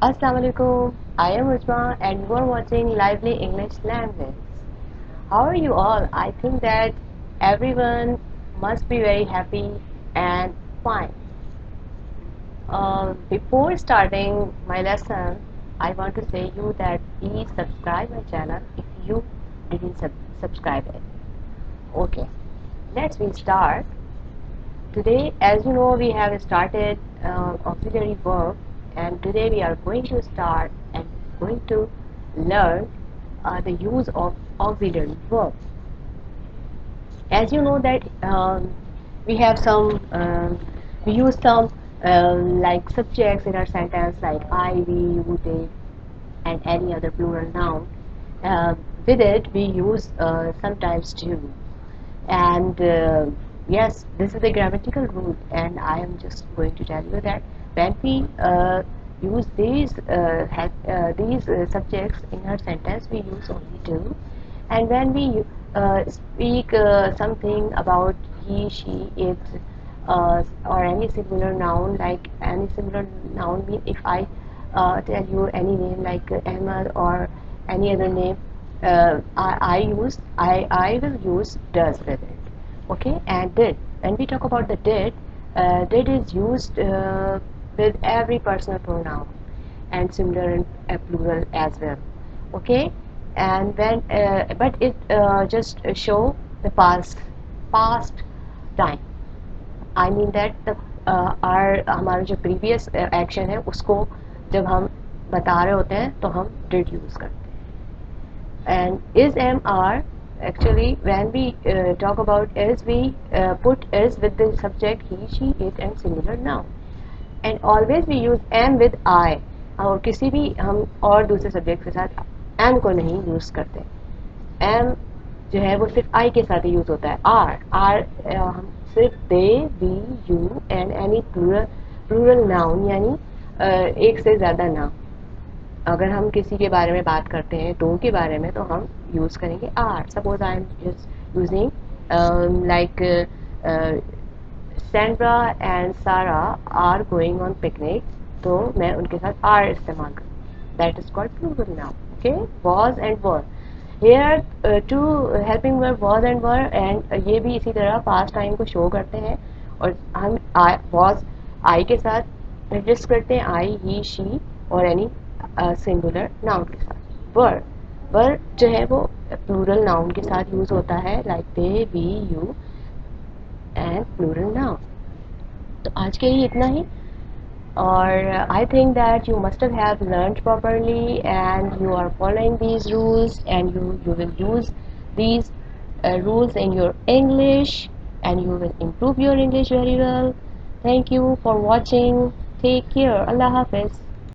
Assalamualaikum. I am Rujma and you are watching Lively English Language. How are you all? I think that everyone must be very happy and fine. Before starting my lesson, I want to say you that please subscribe my channel if you didn't subscribe it. Okay, let's we start. Today, as you know, we have started auxiliary verb, and today we are going to start and going to learn the use of auxiliary verb. As you know that we have some, we use some like subjects in our sentence like I, we, you, they, and any other plural noun. Uh, with it, we use sometimes do. And yes, this is the grammatical rule, and I am just going to tell you that when we use these subjects in our sentence, we use only do, and when we speak something about he, she, it, or any similar noun, like any similar noun mean if I tell you any name like Ahmad or any other name, I will use does with it. Okay, and did. When we talk about the did is used with every personal pronoun and similar in plural as well. Okay, and when but it just show the past time. I mean that the our हमारा जो previous action है उसको जब हम बता रहे होते हैं तो हम did use करते हैं. And is am are, actually when we talk about is, we put is with the subject he, she, it and similar noun. And always we use am with I. और किसी भी हम और दूसरे subject के साथ am को नहीं यूज करते. am जो है वो सिर्फ I के साथ ही यूज होता है. are हम सिर्फ they, we, you and any plural noun यानी एक से ज़्यादा नाउन. अगर हम किसी के बारे में बात करते हैं दो के बारे में तो हम यूज़ करेंगे are. Suppose I am just using like Sandra and Sara are going on picnic, तो मैं उनके साथ आर इस्तेमाल करूँ. That is called plural noun. Okay, was and were. Here two helping verb was and were, and ये भी इसी तरह पास्ट टाइम को शो करते हैं. और हम वॉज आई के साथ एडजस्ट करते हैं, आई, ही, शी और एनी सिंगुलर नाउन के साथ. वर जो है वो प्लूरल नाउन के साथ यूज होता है like they, we, you and plural noun. तो आज के लिए इतना ही. और I think that you must have learned properly and you are following these rules, and you will use these rules in your English, and you will improve your English very well. Thank you for watching. Take care. Allah Hafiz.